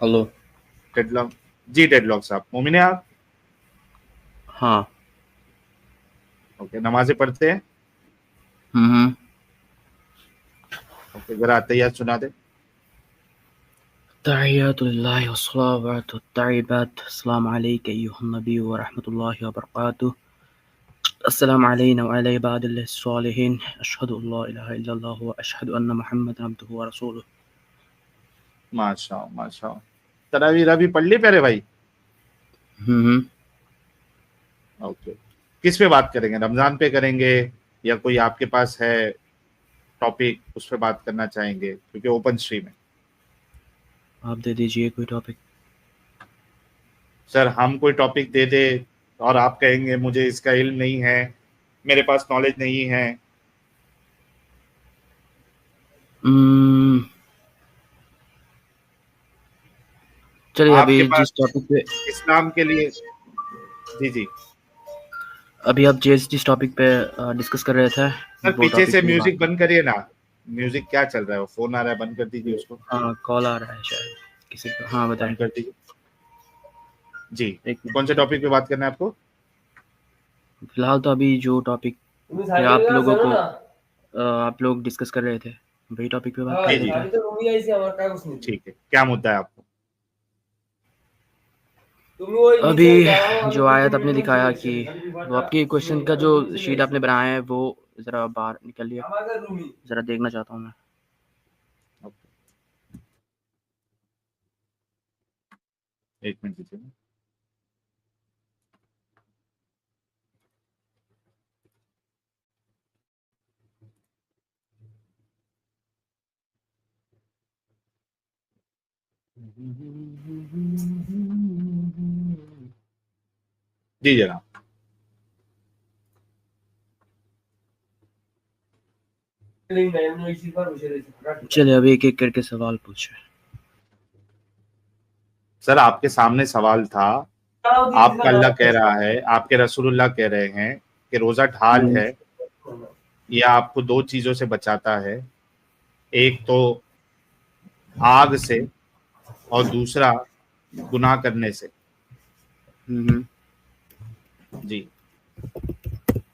Hello. Deadlock जी, deadlock साहब, मोमिन है आप? हाँ। ओके, नमाजें पढ़ते हैं? हम्म। ओके, जरा तैयार सुना दे। तहियतुल्लाहि वस्सलावातु तय्यिबात। अस्सलामु अलैका अय्युहन नबी व रहमतुल्लाहि व बरकातुहू। अस्सलामु अलैना व अला इबादिल्लाहिस सालिहीन। अशहदु अल्ला इलाहा इल्लल्लाह व अशहदु अन्ना मुहम्मदन अब्दुहु व रसूलुहु। माशाअल्लाह, माशाअल्लाह। तरावी रवी पढ़ ली प्यारे भाई? हम्म। ओके, किस पे बात करेंगे? रमजान पे करेंगे या कोई आपके पास है टॉपिक उस पे बात करना चाहेंगे? क्योंकि ओपन स्ट्रीम है। आप दे दीजिए कोई टॉपिक। सर, हम कोई टॉपिक दे दे और आप कहेंगे मुझे इसका इल्म नहीं है, मेरे पास नॉलेज नहीं है। हम्म, चलिए आपके अभी जिस पास टॉपिक पे इस्लाम के लिए। जी जी। अभी आप जिस टॉपिक पे डिस्कस कर रहे थे सर, वो पीछे टॉपिक से पे ही बात म्यूजिक कर। बंद करिए ना। म्यूजिक क्या चल रहा है? वो फोन आ रहा है, बंद कर दीजिए उसको। हाँ, कॉल आ रहा है शायद किसी का। हाँ बताएं। बंद कर दीजिए। जी। एक कौन से मिनट। टॉपिक पे बात करना है आपको? फिलहाल तो अभी जो टॉपिक पे आप लोग डिस्कस कर रहे थे वही टॉपिक पे बात कर जी जी लेते हैं। ठीक है, क्या मुद्दा है आपको? अभी जो आयत आपने दिखाया कि वो आपके क्वेश्चन का जो शीट आपने बनाया है वो जरा बाहर निकल लिया, जरा देखना चाहता हूँ मैं। एक मिनट दीजिए। जी जनाब। चलिए अभी एक एक करके सवाल पूछे। सर, आपके सामने सवाल था। आपका अल्लाह कह रहा है, आपके रसूलुल्लाह कह रहे हैं कि रोजा ढाल है। यह आपको दो चीजों से बचाता है। एक तो आग से, और दूसरा गुनाह करने से। हम्म। जी।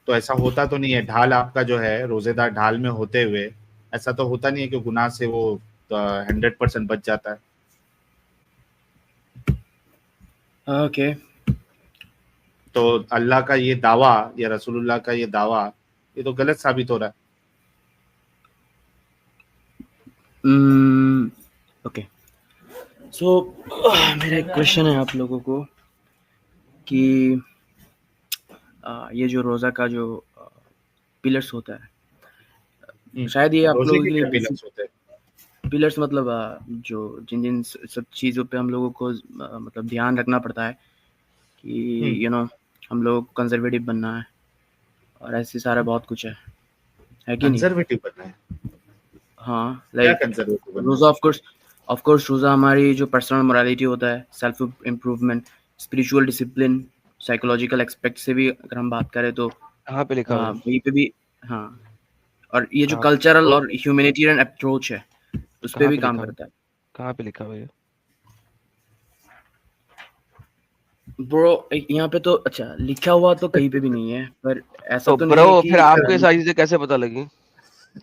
तो ऐसा होता तो नहीं है, ढाल आपका जो है रोजेदार ढाल में होते हुए ऐसा तो होता नहीं है कि गुनाह से वो 100% बच जाता है। ओके। तो अल्लाह का ये दावा या रसूलुल्लाह का ये दावा, ये तो गलत साबित हो रहा है। ओके। सो मेरा एक क्वेश्चन है आप लोगों को कि ये जो रोज़ा का जो पिलर्स होता है, शायद ये आप रोजे लोगों के के लिए क्या बेसिक पिलर्स होते हैं? पिलर्स मतलब जो जिन जिन सब चीज़ों पे हम लोगों को मतलब ध्यान रखना पड़ता है कि हम लोग कंजर्वेटिव बनना है और ऐसे सारा बहुत कुछ है कि नहीं? कंजर्वेटिव बनना है? हाँ, क्या लाइक कंजर्वेटिव बनना है? रोज़ा ऑफ कोर्स रोज़ा हमारी जो पर्सनल मोरालिटी होता है, self improvement, spiritual discipline, psychological aspect से भी अगर हम बात करें तो कहाँ पे लिखा हुआ है? वहीं पे भी। हाँ, और ये जो कहाँ कल्चरल तो और ह्यूमैनिटेरियन अप्रोच है उस पे कहाँ भी पे काम लिखा हुआ है? करता है। कहाँ पे लिखा हुआ है? ब्रो यहाँ पे तो अच्छा लिखा हुआ तो कहीं पे भी नहीं है, पर ऐसा तो तो नहीं है ब्रो कि फिर आपको ये सारी चीजें कैसे पता लगी?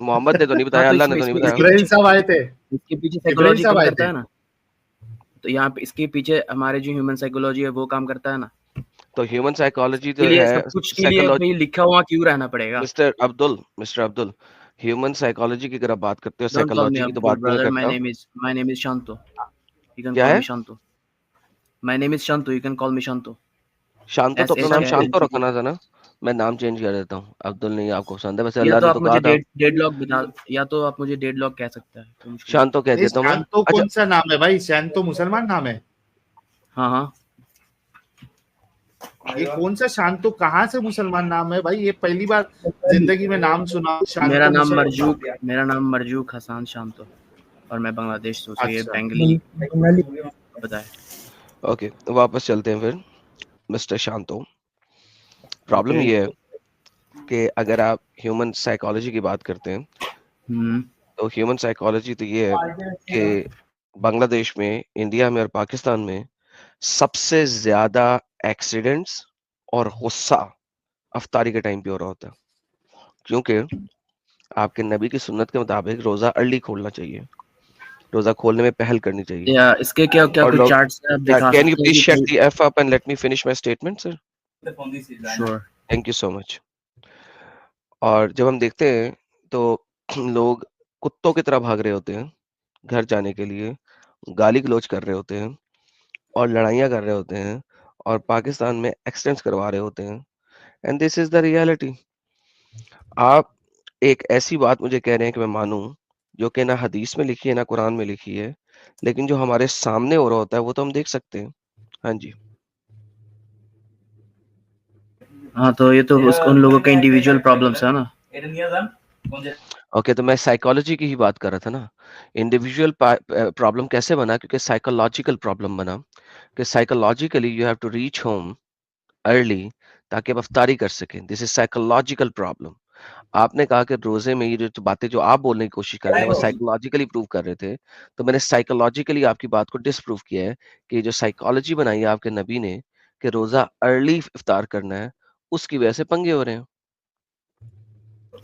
मोहम्मद ने तो नहीं हाँ बताया, तो अल्लाह ने इसमें तो नहीं इसमें बताया। जिब्राइल साहब आए थे। इसके पीछे जिब्राइल साइकोलॉजी साहब काम आए करता थे। है ना। तो यहाँ पे इसके पीछे हमारे जो ह्यूमन साइकोलॉजी है वो काम करता है ना। तो ह्यूमन साइकोलॉजी के तो लिए है सब कुछ के लिए साइकोलॉजी। भाई लिखा हुआ क्यों रहना पड़ेगा? मिस्टर अब्दुल, ह्यूमन साइकोलॉजी की अगर आप बात करते हो, डोंट कॉल मी साइकोलॉजी की तो अब्दुल बात नहीं ब्रदर, करता। My name is Shanto, you can क्या कॉल है? Me Shanto. My name is Shanto, you can call me Shanto. Shanto तो एस अपना एच नाम A N Shanto T O. रखना था ना। मैं नाम चेंज कर देता हूँ, अब्दुल नहीं आपको पसंद है, वैसे या अल्लाह तो ने आप तो मुझे कहा था। डेडलॉक बता, या तो आप मुझे डेडलॉक कह सकते हैं, कोई मुश्किल नहीं। शांतो कह नहीं, देता हूँ मैं। शैंतो अच्छा, कौन सा नाम है भाई? शैंतो मुसलमान नाम है? हाँ हाँ। ये कौन सा शांतो, कहाँ से मुसलमान नाम है भाई? ये पहली बार जिंदगी में नाम सुना, शांतो मुसलमान। मेरा नाम मरजूक हसान शांतो और मैं बांग्लादेश से हूँ, ये अच्छा। बेंगली बताए। ओके, वापस चलते हैं फिर। Mister Shanto, problem okay. ये है कि अगर आप ह्यूमन साइकोलॉजी की बात करते हैं, हम्म। तो ह्यूमन साइकोलॉजी तो ये है कि बांग्लादेश में, इंडिया में और पाकिस्तान में सबसे ज्यादा एक्सीडेंट्स और गुस्सा अफ्तारी के टाइम पे हो रहा होता है, क्योंकि आपके नबी की सुन्नत के मुताबिक रोजा अर्ली खोलना चाहिए, रोजा खोलने में पहल करनी चाहिए। या इसके क्या क्या और कुछ लोग, चार्ट्स आप दिखा कैन यू सकते प्लीज हैं shut the F up and let me finish my statement sir? Sure. Thank you so much. और जब हम देखते हैं तो लोग कुत्तों की तरह भाग रहे होते हैं घर जाने के लिए, गाली गलौज कर रहे होते हैं और लड़ाइयाँ कर रहे होते हैं और पाकिस्तान में एक्सीडेंट्स करवा रहे होते हैं, and this is the reality. आप एक ऐसी बात मुझे कह रहे हैं कि मैं मानूं जो कि ना हदीस में लिखी है ना कुरान में लिखी है, लेकिन जो हमारे सामने हो रहा होता है वो तो हम देख सकते हैं। हाँ जी। हाँ तो ये तो उन लोगों का इंडिविजुअल प्रॉब्लम्स है ना। ओके, तो मैं साइकोलॉजी की ही बात कर रहा था ना। इंडिविजुअल प्रॉब्लम कैसे बना? क्योंकि साइकोलॉजिकल प्रॉब्लम बना कि psychologically you have to reach home early ताकि आप अफ्तारी कर सकें। This is psychological problem. आपने कहा कि रोजे में ये जो बातें जो आप बोलने की कोशिश कर रहे हैं वो साइकोलॉजिकली प्रूव कर रहे थे, तो मैंने साइकोलॉजिकली आपकी बात को डिसप्रूव किया है कि जो साइकोलॉजी बनाई है आपके नबी ने कि रोजा अर्ली इफ्तार करना है, उसकी वजह से पंगे हो रहे हैं।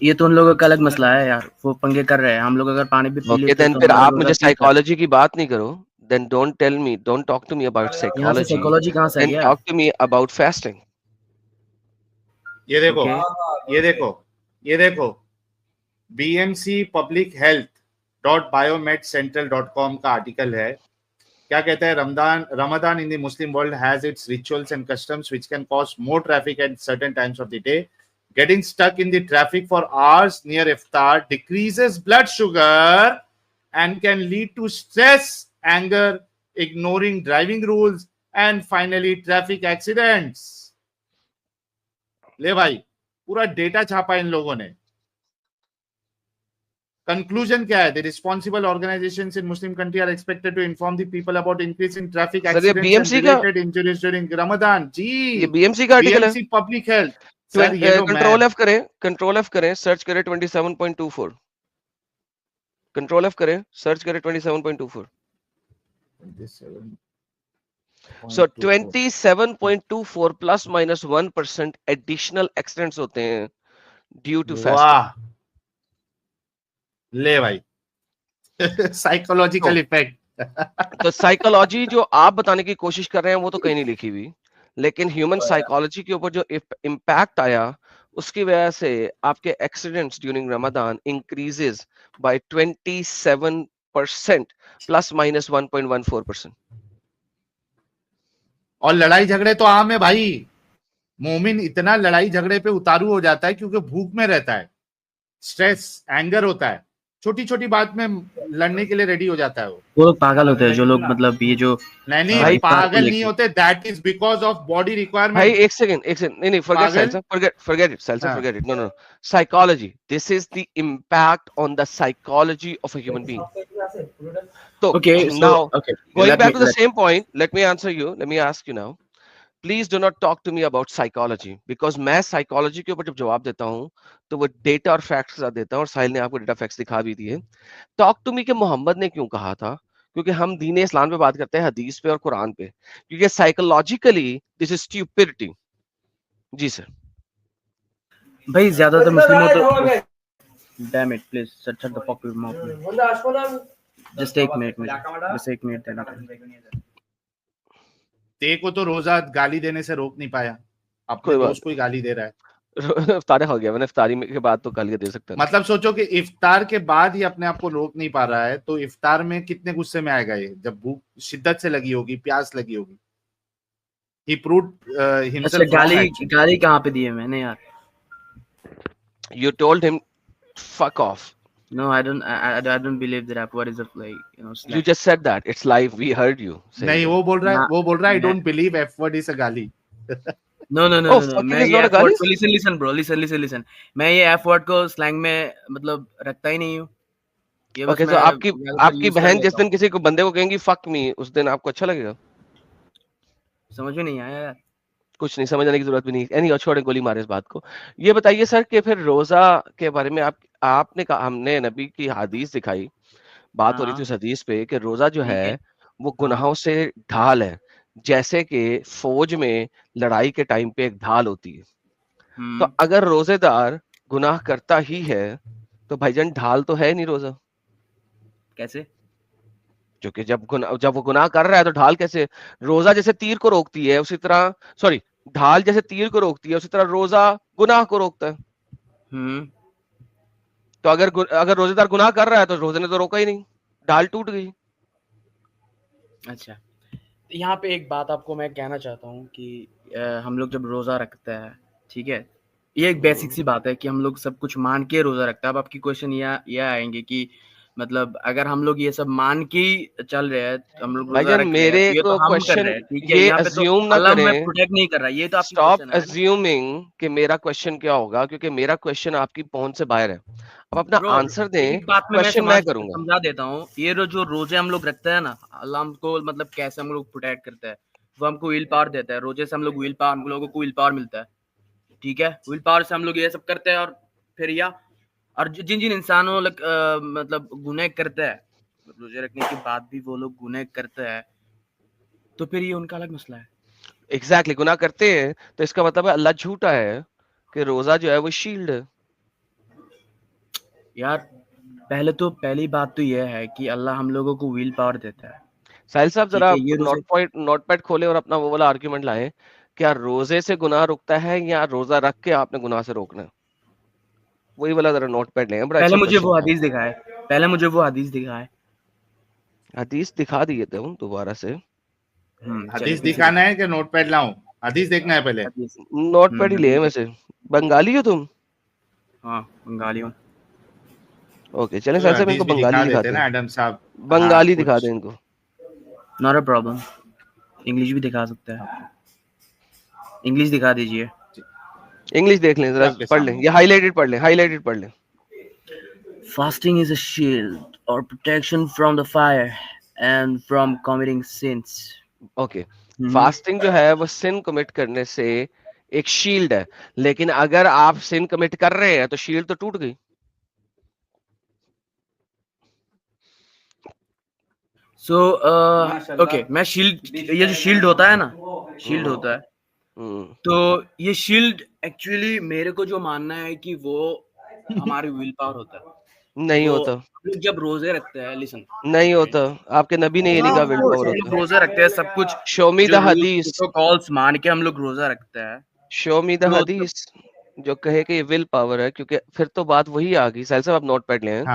ये तो उन लोगों का अलग मसला है यार, वो पंगे कर रहे हैं। हम लोग अगर पानी भी पी ओके, लेते देन तो फिर हमारा आप रोजा मुझे ठीक है। साइकोलॉजी की बात नहीं करो। Then don't talk to me about यहाँ से साइकोलॉजी, साइकोलॉजी कहाँ से आ देन गया? Talk to me about fasting. ये देखो, ओके ये देखो, ये देखो, BMC पब्लिक हेल्थ .biometcentral.com का आर्टिकल है। क्या कहता है? Ramadan in the Muslim world has its rituals and customs which can cause more traffic at certain times of the day. Getting stuck in the traffic for hours near iftar decreases blood sugar and can lead to stress, anger, ignoring driving rules, and finally traffic accidents. ले भाई, पूरा data छापा इन लोगों ने। Conclusion क्या है? The responsible organizations in Muslim country are expected to inform the people about increase in traffic sir ये accidents and BMC का, related injuries during Ramadan. जी, ये बीएमसी का आर्टिकल है। BMC public health. सर ये लो, control F करें, control F करें, search करें 27.24, control F करें, सर्च करें 27.24। सो 27.24 प्लस माइनस 1% एडिशनल एक्सीडेंट्स होते हैं ड्यू टू फास्टिंग। वाह, ले भाई, साइकोलॉजिकल इफेक्ट। तो साइकोलॉजी जो आप बताने की कोशिश कर रहे हैं वो तो कहीं नहीं लिखी हुई, लेकिन ह्यूमन साइकोलॉजी के ऊपर जो इम्पैक्ट आया उसकी वजह से आपके accidents during Ramzan increases by 27% plus minus 1.14%। और लड़ाई झगड़े तो आम है भाई। मोमिन इतना लड़ाई झगड़े पे उतारू हो जाता है क्योंकि भूख में रहता है, स्ट्रेस, एंगर होता है, छोटी छोटी बात में लड़ने के लिए रेडी हो जाता है वो लोग पागल होते हैं जो लोग, मतलब ये जो नहीं, भाई पागल नहीं होते। That is because of body भाई रिक्वायरमेंट। एक सेकंड, नहीं forget silencer, forget it silencer, forget it, no psychology, this is the impact on the psychology of a human being. तो now going back to the same point, let me ask you now, please do not talk to me about psychology, because मैं psychology के ऊपर जब जवाब देता हूं तो वो डेटा और फैक्ट्स के साथ देता हूं, और साहिल ने आपको डेटा फैक्ट्स दिखा भी दिए। टॉक टू मी कि मोहम्मद ने क्यों कहा था, क्योंकि हम दीन इस्लाम पे बात करते हैं, हदीस पे और कुरान पे, क्योंकि साइकोलॉजिकली दिस इज स्टुपिडिटी। जी सर। भाई ज्यादातर मुस्लिमों तो damn it please shut the fuck your mouth. Just एक मिनट, बस एक मिनट देना। ते को तो रोजा गाली देने से रोक नहीं पाया, अपने दोस्त को ही गाली दे रहा है। इफ्तारी हो गया, मैंने इफ्तारी के बाद तो गालियां दे सकता है। मतलब सोचो कि इफ्तार के बाद ही अपने आप को रोक नहीं पा रहा है, तो इफ्तार में कितने गुस्से में आएगा ये, जब भूख शिद्दत से लगी होगी, प्यास लगी होगी। He proved himself अच्छा, wrong actually. गाली कहाँ पे दी है मैंने यार? You told him fuck off. No, I don't believe that. What is it like? You know, You just said that. It's live. We heard you. नहीं, वो बोल रहा है I don't believe F word is a गाली. No. Oh, fucking is not a गाली? Listen bro, listen. मैं ये F word को स्लैंग में मतलब रखता ही नहीं हूँ। Okay, तो आपकी बहन जिस दिन किसी को बंदे को कहेंगी fuck me, उस दिन आपको अच्छा लगेगा? समझ में नहीं आया यार। कुछ नहीं समझ आने की जरूरत भी नहीं। एनी छोड़े, गोली मारे इस बात को। ये बताइए सर कि फिर रोजा के बारे में आपने कहा, हमने नबी की हदीस दिखाई, बात हो रही थी उस हदीस पे कि रोजा जो है वो गुनाहों से ढाल है, जैसे कि फौज में लड़ाई के टाइम पे एक ढाल होती है। तो अगर रोजेदार गुनाह करता ही है तो भाईजान ढाल तो है नहीं रोजा। कैसे? क्योंकि जब वो गुनाह कर रहा है तो ढाल कैसे? रोजा जैसे तीर को रोकती है उसी तरह, सॉरी, ढाल जैसे तीर को रोकती है उसी तरह रोजा गुनाह को रोकता है। तो अगर रोजेदार गुनाह कर रहा है तो रोजे ने तो रोका ही नहीं, ढाल टूट गई। अच्छा, यहाँ पे एक बात आपको मैं कहना चाहता हूँ कि हम लोग जब रोजा रखते हैं, ठीक है, ये एक बेसिक सी बात है कि हम लोग सब कुछ मान के रोजा रखते हैं। अब आपकी क्वेश्चन ये आएंगे कि मतलब अगर हम लोग ये सब मान के चल रहे हैं तो हम लोग रोजा रख रहे हैं, तो ये तो हम कर रहे हैं, ठीक है, ये यहाँ पे तो अज्यूम ना अल्लाह हमें करें, प्रोटेक्ट नहीं कर रहा। ये तो आपकी स्टॉप क्वेश्चन है ना? अज्यूमिंग कि मेरा क्वेश्चन क्या होगा, क्योंकि मेरा क्वेश्चन आपकी पहुंच से बाहर है। अब अपना ब्रो, आंसर दें, एक बात में क्वेश्चन मैं करूंगा। समझा देता हूँ। ये जो रोजे हम लोग रखते हैं ना, अल्लाह हमको मतलब कैसे हम लोग प्रोटेक्ट करता है, वो हमको विल पावर देता है। रोजे से हम लोग विल पावर, हम लोगों को विल पावर मिलता है, ठीक है। विल पावर से हम लोग ये सब करते हैं, और फिर और जिन जिन इंसानों मतलब गुनाह करते हैं, रोजे रखने के बाद भी वो लोग गुनाह करते हैं, तो फिर ये उनका अलग मसला है। एग्जैक्टली, गुनाह करते हैं तो इसका मतलब है अल्लाह झूठा है कि रोजा जो है वो शील्ड है। यार पहली बात तो यह है कि अल्लाह हम लोगों को विल पावर देता है। साहिल साहब जरा ये नोट पैड खोले और अपना वो वाला आर्ग्यूमेंट लाएं, क्या रोजे से गुनाह रुकता है या रोजा रख के आपने गुनाह से रोकना है? वही वाला जरा नोट पैड लें। पहले मुझे वो हदीस दिखाए। हदीस दिखा दिए थे हम दोबारा से। हदीस दिखाना है कि नोट पैड लाऊं? हदीस देखना है पहले। नोट पैड ही ले वैसे। बंगाली हो तुम? हाँ, बंगाली हूँ। ओके, चलें साहिल साहब इनको बंगाली दिखाते हैं। एडम साहब बंगाली दिखा दें इनको। नॉट अ प्रॉब्लम, इंग्लिश भी दिखा सकते हैं। इंग्लिश दिखा दीजिए। इंग्लिश देख लें जरा, पढ़ लें, ये हाईलाइटेड पढ़ लें। Fasting is a shield or protection from the fire and from committing sins. Okay, fasting जो है वो सिन कमिट करने से एक शील्ड है, लेकिन अगर आप सिन कमिट कर रहे हैं तो शील्ड तो टूट गई। सो ओके, मैं शील्ड, ये जो शील्ड होता है ना, शील्ड होता है, तो ये शील्ड एक्चुअली मेरे को जो मानना है कि वो हमारी विल पावर होता है। नहीं तो होता। लोग जब रोजे रखते हैं, लिसन, नहीं होता, आपके नबी ने ये नहीं कहा विल पावर होता। रोजे रखते हैं सब कुछ, शो मी द हदीस, कॉल्स मान के हम लोग रोजा रखते हैं। शो मी द हदीस जो कहे कि ये विल पावर है, क्योंकि फिर तो बात वही आ गई। साहिल साहब आप नोट पैड लें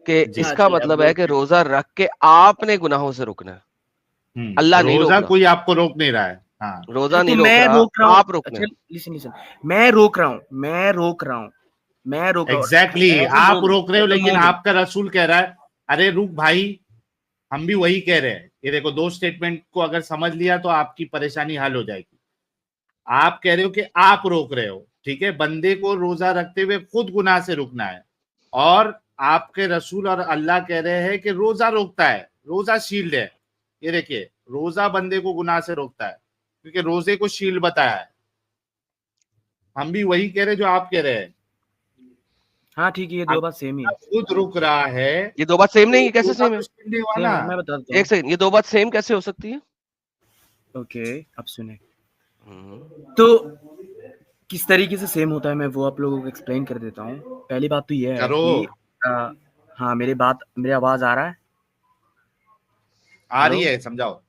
कि इसका मतलब है कि रोजा रख के आपने गुनाहों से रुकना है, अल्लाह नहीं रोक रहा। कोई आपको रोक नहीं रहा है। रोजा नहीं रोक रहा हूँ, आप रोक रहे हैं। लिसन, मैं रोक रहा हूँ। एग्जैक्टली, आप रोक रहे हो, लेकिन आपका रसूल कह रहा है अरे रुक भाई, हम भी वही कह रहे हैं। ये देखो, दो स्टेटमेंट को अगर समझ लिया तो आपकी परेशानी हल हो जाएगी। आप कह रहे हो कि आप रोक रहे हो, ठीक है, बंदे को रोजा रखते हुए खुद गुनाह से रुकना है, और आपके रसूल और अल्लाह कह रहे हैं कि रोजा रोकता है, रोजा शील्ड है। ये देखिए, रोजा बंदे को गुनाह से रोकता है क्योंकि रोजे को शील्ड बताया है। हम भी वही कह रहे हैं जो आप कह रहे हैं। हाँ ठीक है, ये दो बात सेम ही है। खुद रुक रहा है, ये दो बात सेम नहीं है, कैसे सेम है? मैं बताता हूँ, एक सेकंड, ये दो बात सेम कैसे हो सकती है? ओके, अब सुने। तो किस तरीके से सेम होता है मैं वो आप लोगों को एक्सप्लेन कर देता हूँ। पहली बात तो ये है कि हाँ, मेरी आवाज आ रहा है? आ रही है, समझाओ।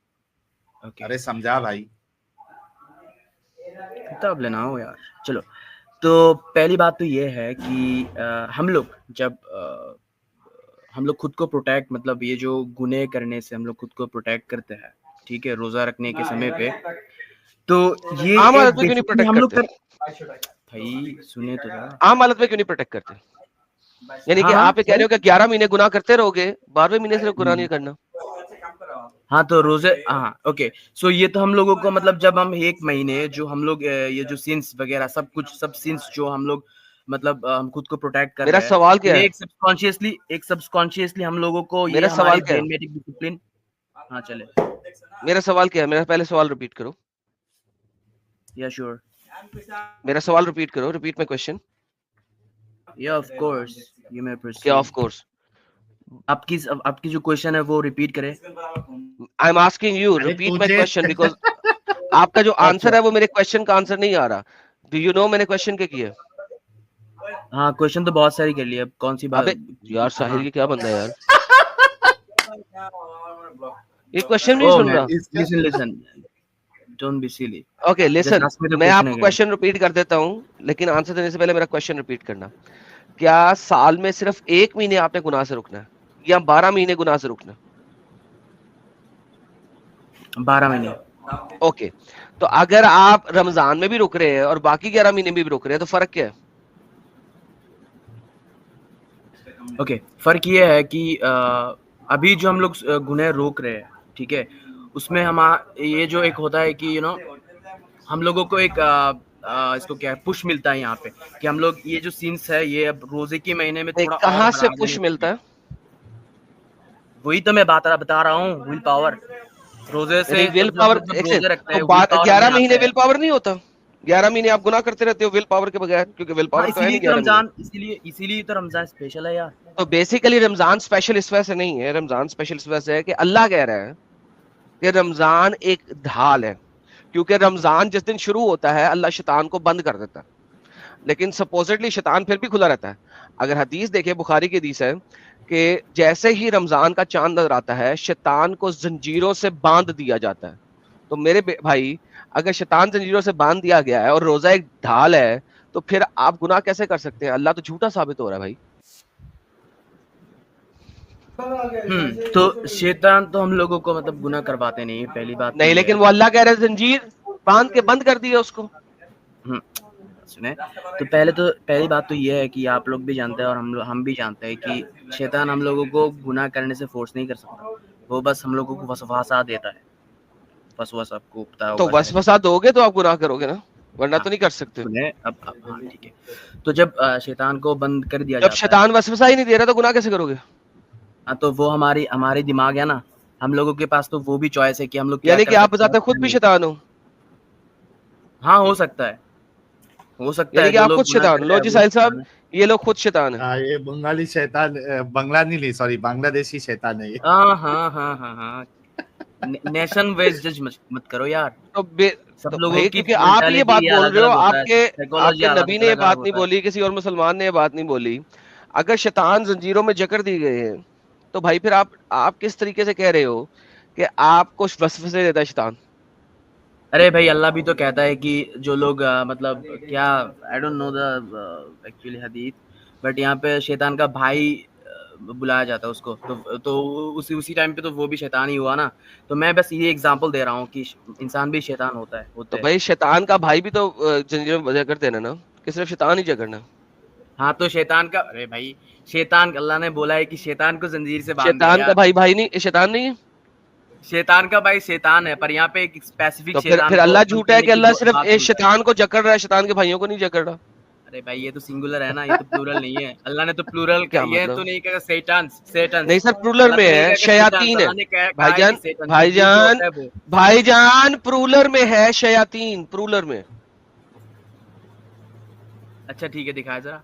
अरे समझा भाई, तब लेना हो यार। चलो, तो पहली बात तो ये है कि हम लोग खुद को प्रोटेक्ट, मतलब ये जो गुनाह करने से हम लोग खुद को प्रोटेक्ट करते हैं, ठीक है, रोजा रखने के समय पे। तो ये आम हालत में क्यों नहीं प्रोटेक्ट करते? भाई सुने तो, आम हालत में क्यों नहीं प्रोटेक्ट करते? यानी कि आप ये कह रहे हो कि 11 महीने गुनाह करते रहोगे, 12वें महीने से गुनाह नहीं करना। हाँ, तो रोजे, हाँ ओके। सो ये तो हम लोगों को, मतलब जब हम एक महीने जो हम लोग ये जो सिंस वगैरह सब सिंस जो हम लोग, मतलब हम खुद को प्रोटेक्ट कर रहे हैं। मेरा सवाल क्या है? एक सबकॉन्शियसली हम लोगों को मेरा सवाल क्या है? डिसिप्लिन। हाँ चले, मेरा सवाल क्या है? मेरा पहले सवाल रिपीट करो। या श्योर, मेरा सवाल रिपीट करो, रिपीट माय क्वेश्चन। या of course, you may proceed. क्या ऑफ कोर्स? आपकी जो क्वेश्चन है वो रिपीट करें। I am asking you, repeat my question, because आपका जो आंसर है वो मेरे क्वेश्चन का आंसर नहीं आ रहा। डू यू नो मैंने क्वेश्चन क्या किया? हाँ, क्वेश्चन तो बहुत सारी कर लिया, कौन सी बात? अबे यार साहिर की क्या बंदा है यार, ये क्वेश्चन नहीं सुन रहा। Listen, don't be silly. Okay listen, मैं आपको क्वेश्चन रिपीट कर देता हूँ, लेकिन आंसर देने से पहले मेरा क्वेश्चन रिपीट करना। क्या साल में सिर्फ 1 महीने आपने गुनाह से रुकना है या 12 महीने गुनाह से रुकना? 12 महीने। ओके, तो अगर आप रमजान में भी रुक रहे हैं और बाकी 11 महीने में भी रुक रहे हैं तो फर्क क्या है? ओके, फर्क ये है कि अभी जो हम लोग गुनाह रोक रहे हैं, ठीक है, उसमें हम ये जो एक होता है कि हम लोगों को एक इसको क्या है, पुश मिलता है यहाँ पे कि हम लोग ये जो सीन्स है ये अब रोजे के महीने में थोड़ा कहाँ से पुश मिलता है? वही तो मैं बता रहा हूँ, विल पावर। रोजे से विल पावर, 11 महीने विल पावर नहीं होता। 11 महीने आप गुनाह करते रहते हो विल पावर के बगैर, क्योंकि विल पावर तो है नहीं। रमजान इसीलिए तो रमजान स्पेशल है यार। तो बेसिकली रमजान स्पेशल इस वजह से नहीं है, रमजान स्पेशल इस वजह से है कि अल्लाह कह रहा है कि रमजान एक ढाल है, क्योंकि रमजान जिस दिन शुरू होता है अल्लाह शैतान को बंद कर देता है, लेकिन सपोजिटली शैतान फिर भी खुला रहता है। अगर हदीस देखे, बुखारी की हदीस है कि जैसे ही रमजान का चांद नजर आता है शैतान को जंजीरों से बांध दिया जाता है। तो मेरे भाई, अगर शैतान जंजीरों से बांध दिया गया है और रोजा एक ढाल है, तो फिर आप गुनाह कैसे कर सकते हैं? अल्लाह तो झूठा साबित हो रहा है भाई। तो शैतान तो हम लोगों को मतलब गुनाह करवाते नहीं, पहली बात नहीं, लेकिन वो अल्लाह कह रहे हैं जंजीर बांध के बंद कर दिया उसको। सुने, तो पहली बात तो ये है कि आप लोग भी जानते हैं और हम भी जानते हैं कि शैतान हम लोगों को गुनाह करने से फोर्स नहीं कर सकता, वो बस हम लोगों को वसवासा देता है। वसवासा आपको उपता है, तो वसवासा दोगे तो आप गुनाह करोगे ना, वरना तो नहीं कर सकते। अब हाँ ठीक है, तो जब शैतान को बंद कर दिया जाता है, जब शैतान वसवासा ही नहीं दे रहा तो गुनाह कैसे करोगे? हाँ, तो वो हमारी दिमाग है ना, हम लोगों के पास तो वो भी चॉइस है कि हम लोग यानी कि आप बताते खुद भी शैतान हो। हाँ, हो सकता है यानी कि आप खुद शैतान। लो जी साहिल साहब, ये लोग खुद शैतान है। ये बंगाली शैतान, बांग्लादेशी शैतान है ये। हाँ। नेशन वाइज जज मत करो यार। तो सब लोगों की, आप ये बात बोल रहे हो, आपके नबी ने ये बात नहीं बोली, किसी और मुसलमान ने ये बात नहीं बोली। अगर शैतान जंजीरों में जकड़ दिए गए हैं तो भाई फिर आप किस तरीके से कह रहे हो कि आपको वसवसे देता है शैतान? अरे भाई, अल्लाह भी तो कहता है कि जो लोग मतलब क्या, I don't know the actually हदीस, बट यहाँ पे शैतान का भाई बुलाया जाता है उसको, तो उसी टाइम पे तो वो भी शैतान ही हुआ ना। तो मैं बस ये एग्जांपल दे रहा हूँ कि इंसान भी शैतान होता है। तो भाई शैतान का भाई भी तो जंजीरों में जकड़ देना ना, कि सिर्फ शैतान ही जकड़ना? हाँ, तो शैतान का, अरे भाई शैतान, अल्लाह ने बोला है कि शैतान को जंजीर से बांध दिया। शैतान का भाई नहीं, शैतान नहीं है। शैतान का भाई शैतान है, पर यहाँ पे एक स्पेसिफिक तो फिर अल्लाह झूठा है कि अल्लाह सिर्फ एक शैतान को जकड़ रहा है, शैतान के भाइयों को नहीं जकड़ रहा। अरे भाई, ये तो सिंगुलर है ना, ये तो प्लूरल नहीं है। अल्लाह ने तो प्लूरल क्या ये तो नहीं कहा शैतान नहीं सर, प्लूरल में है, शयातीन है भाईजान प्लूरल में है, शयातीन प्लूरल में। अच्छा ठीक है, दिखाया जरा।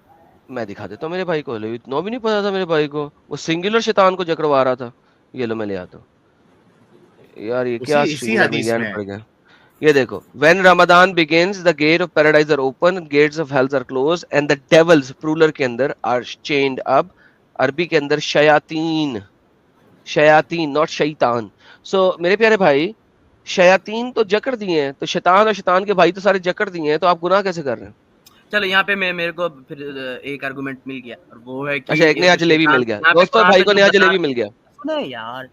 मैं दिखा देता हूँ मेरे भाई को, इतना भी नहीं पता था मेरे भाई को, वो सिंगुलर शैतान को जकड़वा रहा था। ये लो मैं ले आता हूँ यार, ये क्या ज्ञान पड़ गया। ये देखो, when Ramadan begins, the gate of paradise are open, gates of hell are closed, and the devils plural के अंदर are chained up. अरबी के अंदर शयातीन, नॉट शैतान। सो मेरे प्यारे भाई, शयातीन तो जकड़ दिए हैं, तो शैतान और शैतान के भाई तो सारे जकड़ दिए हैं, तो आप गुनाह कैसे कर रहे हैं? चलो यहाँ पे मेरे को फिर एक आर्गुमेंट मिल गया, और वो है कि अच्छा, एक नया जलेबी मिल गया दोस्तों, भाई को नया जलेबी मिल गया। सुने यार,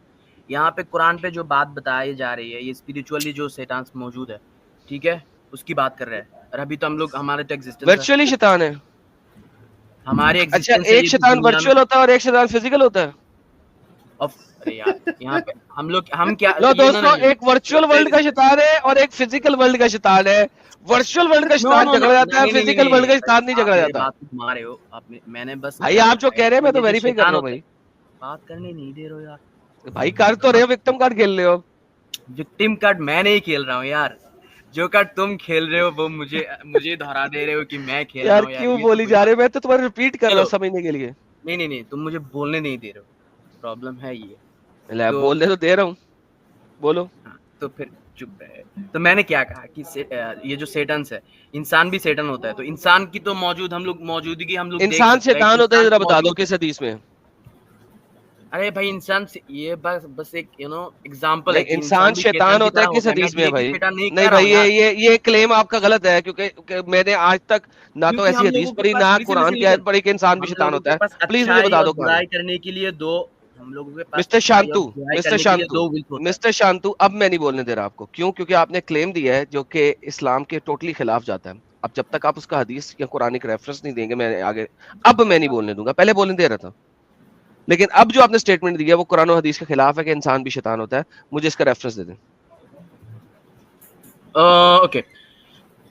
यहाँ पे कुरान पे जो बात बताई जा रही है, ये स्पिरिचुअली जो शैतान मौजूद है, ठीक है, उसकी बात कर रहे हैं। और अभी तो हम लोग, हमारे तो एग्जिस्टेंस वर्चुअली शैतान है हमारे। अच्छा, एक शैतान वर्चुअल होता है और एक शैतान फिजिकल होता है। अरे यार, यहाँ पे हम क्या, लो दोस्तों, एक वर्चुअल वर्ल्ड का शैतान है और एक फिजिकल वर्ल्ड का शैतान है। वर्चुअल वर्ल्ड का शैतान झगड़ा जाता है, फिजिकल वर्ल्ड का शैतान नहीं झगड़ा जाता। बात मारे हो आप, मैंने बस भाई आप जो कह रहे हैं मैं तो वेरीफाई कर रहा हूँ भाई। बात करने नहीं दे रहे हो यार। भाई कर तो रहे हो, विक्टिम कार्ड खेल रहे हो। विक्टिम कार्ड मैं नहीं खेल रहा हूँ यार, जो कार्ड तुम खेल रहे हो वो मुझे दोहरा दे रहे हो कि मैं खेल रहा हूँ। यार क्यों बोली जा रहे हो? मैं तो तुम्हारा रिपीट कर रहा हूँ समझने के लिए। नहीं, तुम मुझे बोलने नहीं दे रहे हो। प्रॉब्लम है ये। तो बोलने तो दे रहा हूँ, बोलो। तो फिर चुप रहे। तो मैंने क्या कहा कि ये जो सेटन्स है, इंसान भी सेटन होता है, तो इंसान की तो मौजूदगी हम लोग इंसान शैतान होता है, जरा बता दो किस हदीस में? अरे भाई इंसान से ये बस एक एग्जांपल है कि इंसान शैतान होता है किस हदीस में भाई? नहीं भाई, ये क्लेम आपका गलत है, क्योंकि मैंने आज तक ना तो ऐसी हदीस पढ़ी, ना कुरान की आयत पढ़ी कि इंसान भी शैतान होता है। प्लीज मुझे बता दो बुराई करने के लिए दो, हम लोगों के पास मिस्टर शांतु, अब मैं नहीं बोलने दे रहा आपको। क्यों? क्योंकि आपने क्लेम दिया है जो कि इस्लाम के टोटली खिलाफ जाता है। अब जब तक आप उसका हदीस या कुरानिक रेफरेंस नहीं देंगे, मैं आगे अब मैं नहीं बोलने दूंगा। पहले बोलने दे रहा था, लेकिन अब जो आपने स्टेटमेंट दिया वो कुरान और हदीस के खिलाफ है कि इंसान भी शैतान होता है। मुझे इसका रेफरेंस दे दें। ओके,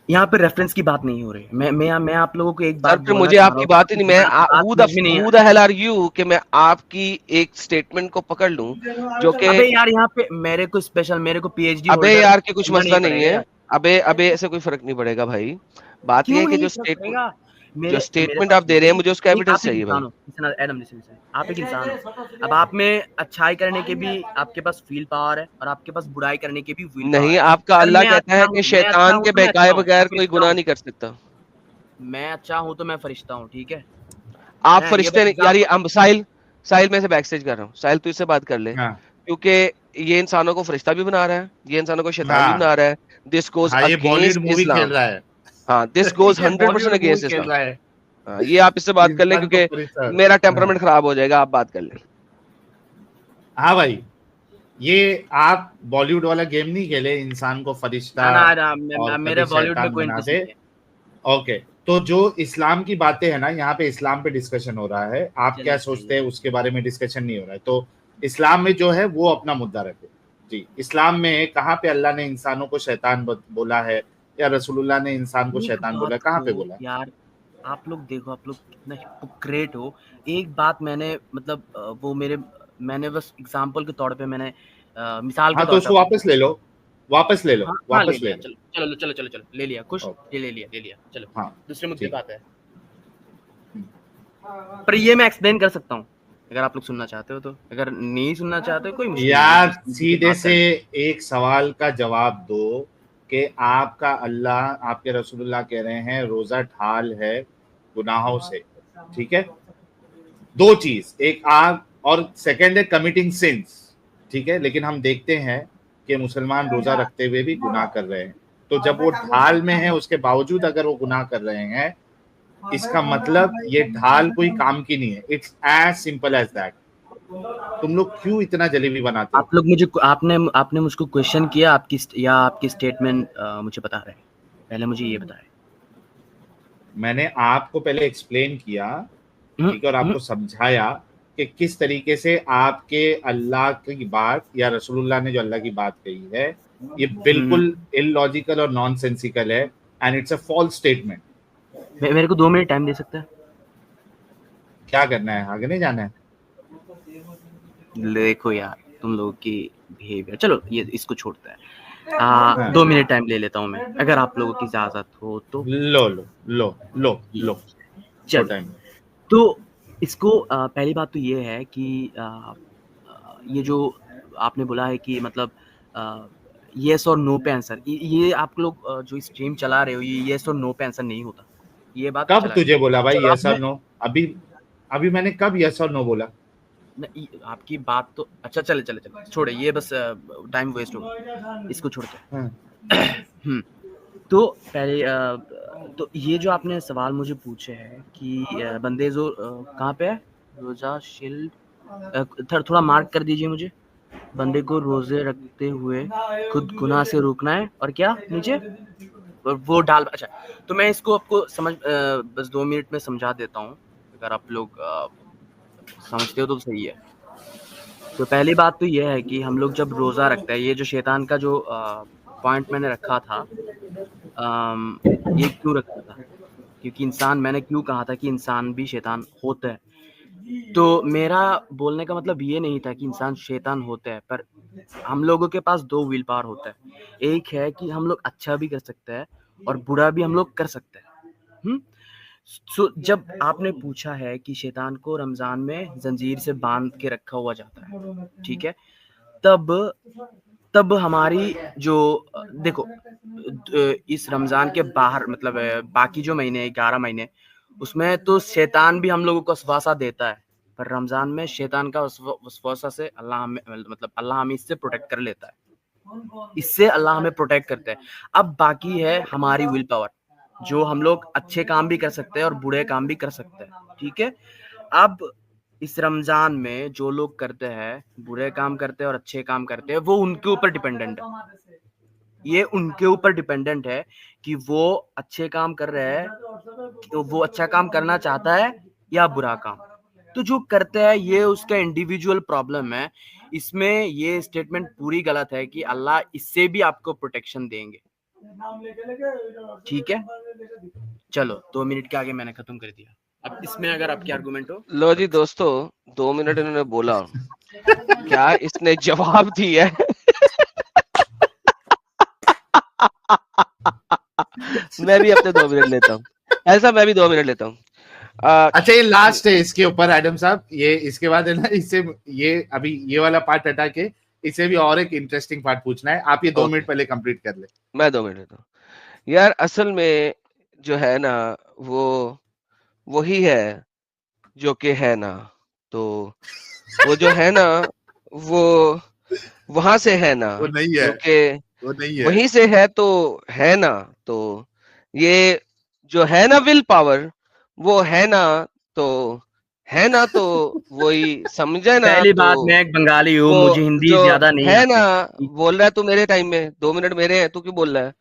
यहाँ पे रेफरेंस की बात नहीं हो रही। मैं आप लोगों को एक बात बोलना मुझे आपकी बात ही नहीं, मैं who the hell are you कि मैं आपकी एक स्टेटमेंट को पकड़ लूं जो कि अबे यार यहाँ पे मेरे को पीएचडी अबे यार की कुछ मसला नहीं है। अबे ऐसे कोई फर्क नहीं पड़ेगा भाई। बात यह है कि जो स्टेटमेंट आप दे रहे हैं मुझे उसका एविडेंस चाहिए भाई। एडम आप एक इंसान हो। अब आप में अच्छाई करने के भी आपके पास फील पावर है और आपके पास बुराई करने के भी फील पावर है। नहीं, आपका अल्लाह कहता है कि शैतान के बहकाए बगैर कोई गुनाह नहीं कर सकता। मैं अच्छा हूं तो मैं फरिश्ता हूं, ठीक है? आप फरिश्ते नहीं यार। ये साहिल में से बैक स्टेज कर रहा हूँ। साहिल तू इससे बात कर ले, क्योंकि ये इंसानों को फरिश्ता भी बना रहा है, ये इंसानों को शैतान भी बना रहा है। दिस गोज अगेंस्ट इस्लाम। हाँ, दिस गोज 100% अगेंस्ट इस्लाम। ये आप इससे बात कर ले, क्योंकि मेरा टेम्परामेंट खराब हो जाएगा। आप बात कर ले। हाँ भाई, ये आप बॉलीवुड वाला गेम नहीं खेले, इंसान को फरिश्ता मेरे बॉलीवुड में कोई इंटरेस्ट नहीं है। ओके, तो जो इस्लाम की बातें है ना, यहाँ पे इस्लाम पे डिस्कशन हो रहा है। आप क्या सोचते हैं उसके बारे में डिस्कशन नहीं हो रहा है। तो इस्लाम में जो है वो अपना मुद्दा रखे जी। इस्लाम में कहाँ पे अल्लाह ने इंसानों को शैतान बोला है या रसूलुल्लाह ने इंसान को शैतान बोला? कहाँ पे बोला यार? आप लोग देखो, आप लोग कितना हिपोक्रेट हो। एक बात मैंने वो मैंने बस एग्जांपल के तौर पे मैंने मिसाल के तौर पे। तो उसको वापस ले लो। वापस ले लो। चलो ले लिया। खुश? ये ले लिया। चलो हाँ, दूसरे मुद्दे पे आते हैं। पर ये मैं एक्सप्लेन कर सकता हूँ अगर आप लोग सुनना चाहते हो। तो अगर नहीं सुनना चाहते हो कोई मुश्किल यार, सीधे से एक सवाल का जवाब दो कि आपका अल्लाह, आपके रसूलुल्लाह कह रहे हैं रोजा ढाल है गुनाहों से, ठीक है? दो चीज, एक आग और सेकंड है कमिटिंग सिंस, ठीक है? लेकिन हम देखते हैं कि मुसलमान रोजा रखते हुए भी गुनाह कर रहे हैं। तो जब वो ढाल में है उसके बावजूद अगर वो गुनाह कर रहे हैं, इसका मतलब ये ढाल कोई काम की नहीं है। It's as simple as that. तुम लोग क्यों इतना जलेबी बनाते हो? आप लोग मुझे आपने मुझको क्वेश्चन किया आपकी स्टेटमेंट मुझे बता रहे हैं? पहले मुझे ये बताएं। मैंने आपको पहले एक्सप्लेन किया, ठीक है, और आपको समझाया कि किस तरीके से आपके अल्लाह की बात या रसूलुल्लाह ने जो अल्लाह की बात कही है ये बिल्कुल इलॉजिकल और नॉनसेंसिकल है and it's a false statement. मेरे को 2 मिनट टाइम दे सकते हैं? क्या करना है? आगे नहीं जाना है? देखो यार तुम लोगों की बिहेवियर, चलो ये इसको छोड़ते हैं। 2 मिनट टाइम ले लेता हूँ मैं, अगर आप लोगों की इजाजत हो तो। लो चलो। तो इसको पहली बात तो ये है कि ये जो आपने बोला है कि मतलब येस और नो पे आंसर, ये आप लोग जो स्ट्रीम चला रहे हो ये येस और नो पे आंसर नहीं होता। ये बात कब तुझे बोला भाई यस और नो? अभी मैंने कब यस और नो बोला? आपकी बात तो अच्छा, चले छोड़े, ये बस टाइम वेस्ट होगा, इसको छोड़ते। तो पहले तो ये जो आपने सवाल मुझे पूछे है कि बंदे जो कहाँ पे है रोजा शील्ड, थोड़ा मार्क कर दीजिए मुझे। बंदे को रोजे रखते हुए खुद गुनाह से रोकना है और क्या नीचे वो डाल। अच्छा, तो मैं इसको आपको बस 2 मिनट में समझा देता हूँ, अगर आप लोग समझते हो तो सही है। तो पहली बात तो ये है कि हम लोग जब रोजा रखते हैं, ये जो शैतान का जो पॉइंट मैंने रखा था, ये क्यों रखा था? क्योंकि इंसान, मैंने क्यों कहा था कि इंसान भी शैतान होता है। तो मेरा बोलने का मतलब ये नहीं था कि इंसान शैतान होता है, पर हम लोगों के पास 2 विल पावर होता है। एक है कि हम लोग अच्छा भी कर सकते हैं और बुरा भी हम लोग कर सकते हैं। जब आपने पूछा है कि शैतान को रमजान में जंजीर से बांध के रखा हुआ जाता है, ठीक है, तब हमारी जो देखो इस रमजान के बाहर मतलब बाकी जो महीने 11 महीने उसमें तो शैतान भी हम लोगों को वसवासा देता है, पर रमजान में शैतान का वसवासा से अल्लाह हमें मतलब अल्लाह हमें इससे प्रोटेक्ट कर लेता है, इससे अल्लाह हमें प्रोटेक्ट करता है। अब बाकी है हमारी विल पावर, जो हम लोग अच्छे काम भी कर सकते हैं और बुरे काम भी कर सकते हैं, ठीक है। अब इस रमजान में जो लोग करते हैं, बुरे काम करते हैं और अच्छे काम करते हैं, वो उनके ऊपर डिपेंडेंट है, ये उनके ऊपर डिपेंडेंट है कि वो अच्छे काम कर रहे हैं, तो वो अच्छा काम करना चाहता है या बुरा काम। तो जो करते हैं ये उसका इंडिविजुअल प्रॉब्लम है, इसमें ये स्टेटमेंट पूरी गलत है कि अल्लाह इससे भी आपको प्रोटेक्शन देंगे, ठीक है। चलो 2 मिनट के आगे मैंने खत्म कर दिया, अब इसमें अगर आपके आर्गुमेंट हो। लो जी दोस्तों, 2 मिनट इन्होंने बोला, क्या इसने जवाब दिया है? मैं भी अपने 2 मिनट लेता हूँ, ऐसा मैं भी 2 मिनट लेता हूँ। अच्छा ये लास्ट है इसके ऊपर एडम साहब, ये इसके बाद है ना, इससे ये अभी ये वाला पार्ट हटा के इसे भी और एक इंटरेस्टिंग पार्ट पूछना है, आप ये 2 मिनट पहले कंप्लीट कर ले। मैं 2 मिनट लेता हूँ यार। असल में जो है ना वो वही है जो कि है ना, तो वो जो है ना वो वहां से है ना, वो नहीं है, क्योंकि वो नहीं है, वहीं से है तो है ना। तो ये जो है ना विल पावर, वो है ना तो है ना, तो वही समझे ना। पहली तो बात मैं एक बंगाली हूँ, वो मुझे हिंदी जो ज्यादा नहीं है ना आती। बोल रहा है तू मेरे टाइम में, 2 मिनट मेरे हैं, तू क्यों बोल रहा है?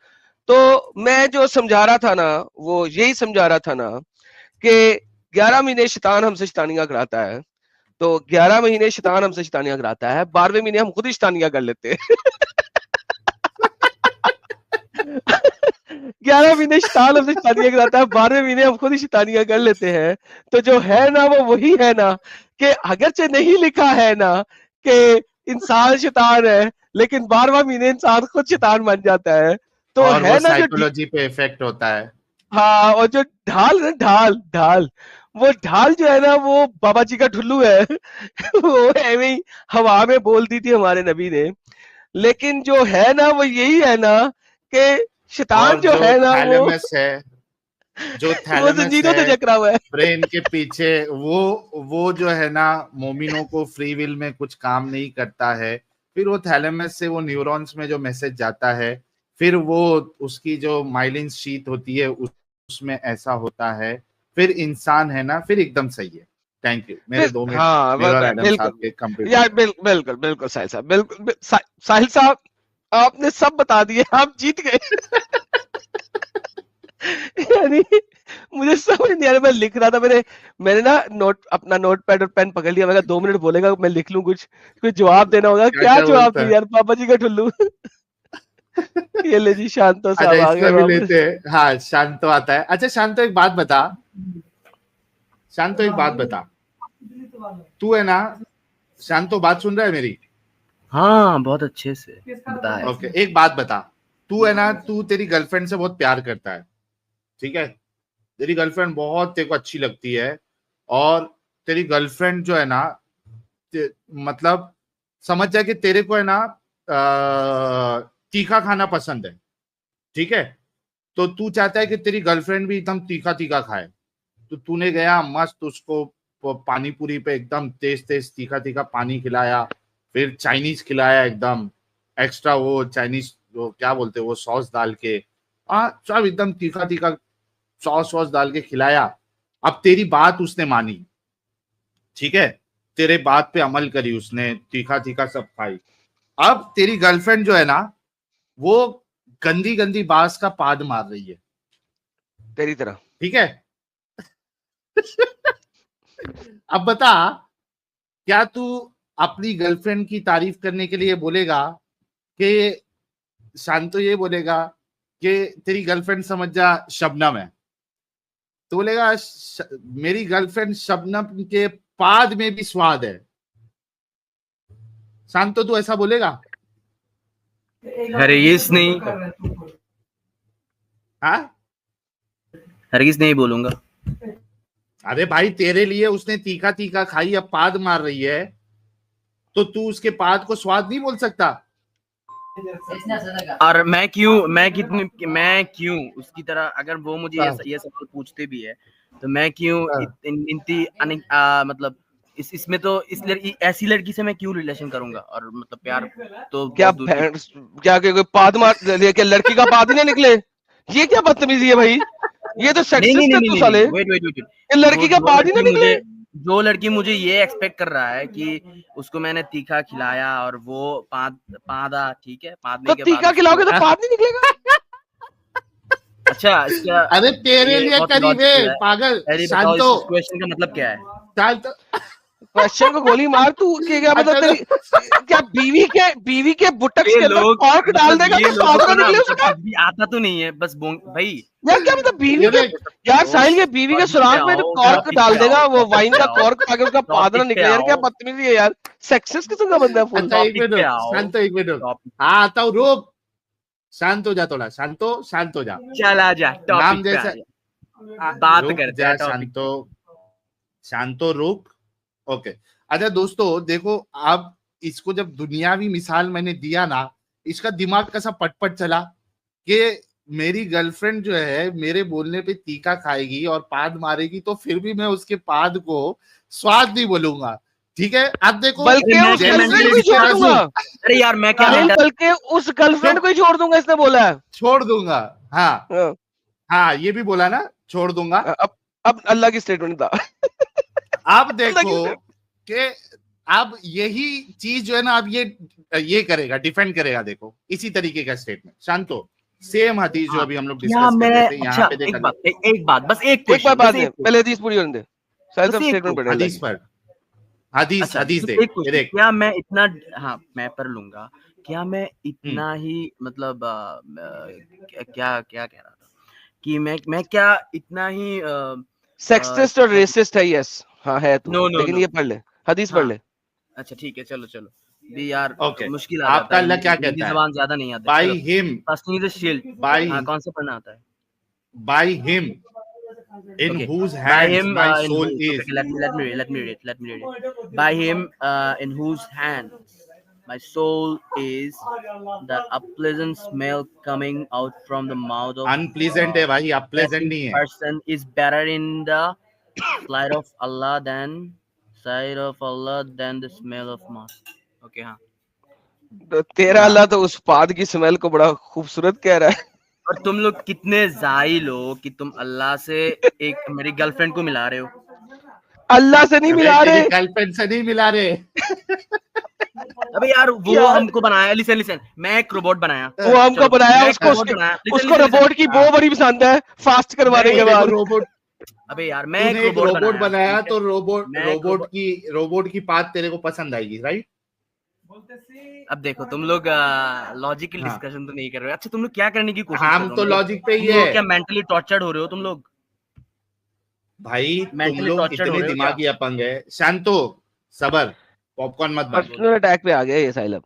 तो मैं जो समझा रहा था ना, वो यही समझा रहा था ना कि 11 महीने शैतान हमसे शैतानियां कराता है, तो 11 महीने शैतान हमसे शैतानियां कराता है, 12वें महीने हम खुद ही शैतानियां कर लेते हैं। 11 महीने शैतान हमसे शैतानियां कराता है, 12वें महीने हम खुद ही शैतानियां कर लेते हैं। तो जो है ना वो वही है ना, कि अगरचे नहीं लिखा है ना कि इंसान शैतान है, लेकिन 12वां महीने इंसान खुद शैतान बन जाता है। तो और है वो ना जो साइकोलॉजी पे इफेक्ट होता है। हाँ, और जो ढाल है, ढाल ढाल वो ढाल जो है ना वो बाबा जी का ठुल्लू है। वो ऐਵੇਂ ही हवा में बोल दी थी हमारे नबी ने। लेकिन जो है ना वो यही है ना कि शैतान और जो जो है ना थैलेमस है, जो वो थैलेमस जंजीरों है से जकड़ा हुआ है। ब्रेन के पीछे, वो जो है ना मोमिनों को फ्री विल में कुछ काम नहीं करता है, फिर वो थैलेमस से वो न्यूरॉन्स में जो मैसेज जाता है, फिर वो उसकी जो माइलिन शीट होती है उसमें ऐसा होता है, फिर इंसान है ना फिर एकदम सही है। थैंक यू, मेरे 2 मिनट हाँ मेरे और एडम साहब के बिल्कुल कंप्लीट हो यार, गए। बिल्कुल बिल्कुल साहिल साहब, बिल्कुल साहिल साहब, आपने सब बता दिए, आप जीत गए। यानी मुझे समझ नहीं आ रहा, मैं लिख रहा था, मैंने ना अपना नोट पैड और पेन पकड़ लिया, मैं 2 मिनट बोलेगा मैं लिख लूं, कुछ जवाब देना होगा। क्या क्या क्या जवाब बोलता दूं है? यार, पापा जी का ठुल्लू। ये ले जी, शांतो अच्छा साहब आ गए इसका भी वापस। लेते हैं। हाँ शांतो आता है। अच्छा शांतो एक बात बता, शांतो एक बात बता, तू है ना, शांतो बात सुन रहा है मेरी? हाँ बहुत अच्छे से बताया। ओके एक बात बता, तू है ना, तू तेरी गर्लफ्रेंड से बहुत प्यार करता है, ठीक है, तेरी गर्लफ्रेंड बहुत तेरे को अच्छी लगती है, और तेरी गर्लफ्रेंड जो है ना मतलब समझ जाए कि तेरे को है ना तीखा खाना पसंद है, ठीक है, तो तू चाहता है कि तेरी गर्लफ्रेंड भी एकदम तीखा तीखा खाए, तो तूने गया मस्त उसको पानी पूरी पे एकदम तेज तेज तीखा तीखा पानी खिलाया, फिर चाइनीज खिलाया एकदम एक्स्ट्रा, वो चाइनीज वो क्या बोलते हैं वो सॉस डाल के, सब एकदम तीखा तीखा सॉस वॉस डाल के खिलाया। अब तेरी बात उसने मानी, ठीक है, तेरे बात पे अमल करी उसने, तीखा तीखा सब खाई। अब तेरी गर्लफ्रेंड जो है ना वो गंदी गंदी बास का पाद मार रही है, तेरी तरह। ठीक है। अब बता, क्या तू अपनी गर्लफ्रेंड की तारीफ करने के लिए बोलेगा कि शांतो ये बोलेगा कि तेरी गर्लफ्रेंड समझ जा शबनम है, तो बोलेगा मेरी गर्लफ्रेंड शबनम के पाद में भी स्वाद है, शांतो तू ऐसा बोलेगा? हरगिज नहीं, हाँ हरगिज नहीं बोलूंगा। अरे भाई तेरे लिए उसने तीखा तीखा खाई, अब पाद मार रही है, तो तू उसके पाद को स्वाद नहीं बोल सकता? और मैं क्यों उसकी तरह, अगर वो मुझे ये सवाल पूछते भी है तो मैं क्यों मतलब इसमें तो ऐसी लड़की से मैं क्यों रिलेशन करूंगा, और मतलब प्यार तो क्या कोई पाद मार, क्या लड़की का पाद ही नहीं निकले? ये क्या बदतमीजी है भाई, ये तो सेक्सिस्ट है तू साले। वेट लड़की का पाद ही नहीं निकले। जो लड़की मुझे ये एक्सपेक्ट कर रहा है कि उसको मैंने तीखा खिलाया और वो पादा, ठीक है, पादने तो के तीखा खिलाओगे तो पाद नहीं निकलेगा। अच्छा, इसका अरे तेरे लिए करीब है पागल। शांतो, क्वेश्चन का मतलब क्या है? क्वेश्चन को गोली मार तू, क्या मतलब तेरी क्या बीवी के बुटक्स के अंदर कॉर्क डाल देगा तो पाद ना निकले उसका? आता तो नहीं है बस भाई यार, क्या मतलब बीवी के, यार साहिल के बीवी के सुराख में तो कॉर्क डाल देगा, वो वाइन का कॉर्क ताकि उसका पाद ना निकले। यार क्या बदतमीजी है यार, सेक्सिस्ट किस्म का बंदा है फुल। अच्छा एक मिनट हाँ आता हूँ, रुक, शांत हो जा थोड़ा, शांत हो जा, चला जा नाम जैसा बात करते हैं। शांतो रुक। ओके, अच्छा दोस्तों देखो, अब इसको जब दुनियावी मिसाल मैंने दिया ना, इसका दिमाग कैसा पटपट चला कि मेरी गर्लफ्रेंड जो है मेरे बोलने पे तीखा खाएगी और पाद मारेगी, तो फिर भी मैं उसके पाद को स्वाद नहीं बोलूंगा, ठीक है? अब देखो, बल्कि उस गर्लफ्रेंड को छोड़ दूंगा। अरे यार मैं क्या, बल्कि उस गर्लफ्रेंड को ही छोड़ दूंगा, इसने बोला है छोड़ दूंगा। हाँ ये भी बोला ना, छोड़ दूंगा। अब अल्लाह की स्टेटमेंट था। अब देखो कि अब यही चीज जो है ना, अब ये करेगा, डिफेंड करेगा। देखो इसी तरीके का स्टेटमेंट, शांतो, सेम हदीस जो अभी हम लोग डिस्कस कर रहे थे यहाँ पे। देखा एक बात पहले हदीस पूरी होने दे, शायद सब स्टेटमेंट पढ़ने हदीस पर हदीस देख। क्या मैं इतना, हाँ मैं पढ़ लूंगा, क्या मैं इतना ही मतलब क्या कह रहा था कि मैं क्या इतना ही सेक्सिस्ट और रेसिस्ट है? यस हाँ है तू, लेकिन ये पढ़ ले, हदीस पढ़ ले। अच्छा ठीक है, चलो भी यार मुश्किल आ आपका अल्लाह क्या कहता है? जबान ज्यादा नहीं आती। बाय हिम, कौन सा पढ़ना आता है? By him in whose hands my soul is. Let me read. By him in whose hands my soul is, the unpleasant smell coming out from the mouth of unpleasant है भाई, unpleasant नहीं है। person is better in the sight of Allah than the smell of musk. Okay, हाँ। तो तेरा अल्लाह तो उस पाद की स्मेल को बड़ा खूबसूरत कह रहा है, और तुम लोग कितने जाहिल हो कि तुम अल्लाह से एक मेरी गर्लफ्रेंड को मिला रहे हो। अल्लाह से नहीं मिला रहे, गर्लफ्रेंड से नहीं मिला रहे। अबे यार वो हमको बनाया, लिसन, मैं एक रोबोट बनाया, वो हमको बनाया, उसको रोबोट की वो बड़ी पसंद है, फास्ट करवाने के बाद। रोबोट, अबे यार मैं एक रोबोट बनाया तो रोबोट की बात तेरे को पसंद आएगी, राइट? अब देखो तुम लोग लॉजिकल डिस्कशन तो नहीं कर रहे हो। अच्छा तुम लोग क्या करने की कोशिश कर रहे हो? हम तो लॉजिक पे ही है। क्या मेंटली टॉर्चर्ड हो रहे हो तुम लोग? भाई तुम लोग इतने दिमागी अपंग है। शांतो, सबर, पॉपकॉर्न मत बन। पर्सनल अटैक पे आ गया ये साइलब।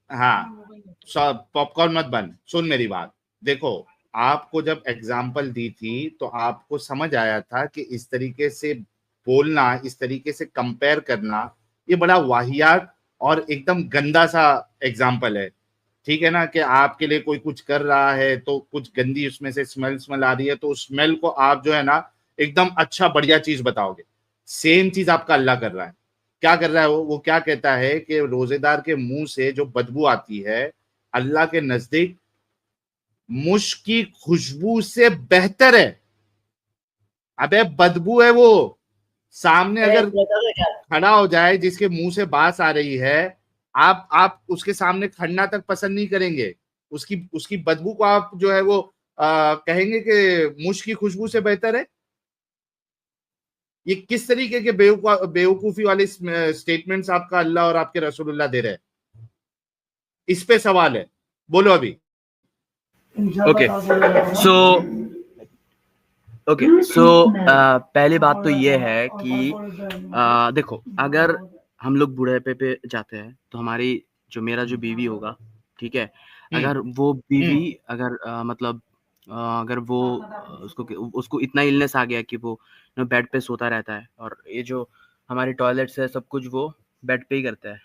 हाँ पॉपकॉर्न मत बन, सुन मेरी बात। देखो आपको जब एग्जाम्पल दी थी तो आपको समझ आया था कि इस तरीके से बोलना, इस तरीके से कंपेयर करना, ये बड़ा वाहियात और एकदम गंदा सा एग्जाम्पल है, ठीक है ना? कि आपके लिए कोई कुछ कर रहा है तो कुछ गंदी उसमें से स्मेल आ रही है, तो उस स्मेल को आप जो है ना एकदम अच्छा बढ़िया चीज बताओगे। सेम चीज आपका अल्लाह कर रहा है। क्या कर रहा है वो क्या कहता है कि रोजेदार के मुंह से जो बदबू आती है अल्लाह के नजदीक मुश्क की खुशबू से बेहतर है। अबे बदबू है वो, सामने अगर खड़ा हो जाए जिसके मुंह से बास आ रही है, आप उसके सामने खड़ना तक पसंद नहीं करेंगे। उसकी बदबू को आप जो है वो कहेंगे कि मुश्क की खुशबू से बेहतर है। ये किस तरीके के बेवकूफी वाले स्टेटमेंट्स आपका अल्लाह और आपके रसूलुल्लाह दे रहे हैं? इस पे सवाल है, बोलो अभी। ओके सो पहली बात तो ये है कि देखो अगर हम लोग बुढ़ापे पे जाते हैं तो मेरा जो बीवी होगा, ठीक है, अगर वो बीवी अगर मतलब अगर वो उसको इतना इलनेस आ गया कि वो बेड पे सोता रहता है, और ये जो हमारे टॉयलेट्स है सब कुछ वो बेड पे ही करता है,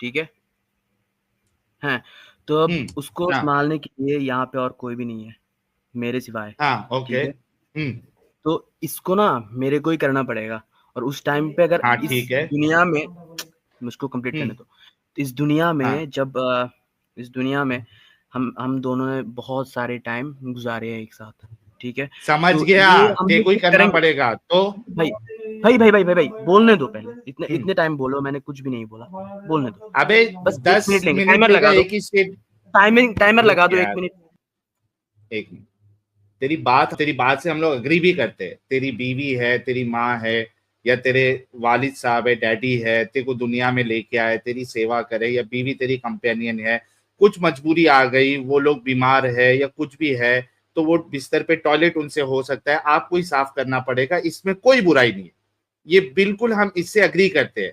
ठीक है। हैं, तो अब उसको हाँ संभालने के लिए यहाँ पे और कोई भी नहीं है मेरे सिवाय, हाँ ओके ठीक है। तो इसको ना मेरे को ही करना पड़ेगा, और उस टाइम पे अगर हाँ इस ठीक है दुनिया में, मुझको कंप्लीट करने दो, तो इस दुनिया में हाँ जब इस दुनिया में हम दोनों ने बहुत सारे टाइम गुजारे हैं एक साथ, ठीक है। समझ तो गया, ये हम ते लोग को ही करना करेंगे पड़ेगा तो भाई। भाई बोलने दो पहले, इतने टाइम बोलो, मैंने कुछ भी नहीं बोला, बोलने दो। अबे बस 1 10 मिनट लेंगे, मिनट टाइमर लेगा लगा दो, एक ही स्टेट। टाइमर रुक लगा दो 1 यार, मिनट। एक मिनट। तेरी बात से हम लोग अग्री भी करते हैं। तेरी बीवी है, तेरी माँ है, या तेरे वालिद साहब है, डैडी है, तेरे को दुनिया में लेके आए, तेरी सेवा करे, या बीवी तेरी कंपेनियन है, कुछ मजबूरी आ गई, वो लोग बीमार है या कुछ भी है, तो वो बिस्तर पे टॉयलेट उनसे हो सकता है, आपको ही साफ करना पड़ेगा, इसमें कोई बुराई नहीं है। ये बिल्कुल हम इससे अग्री करते हैं।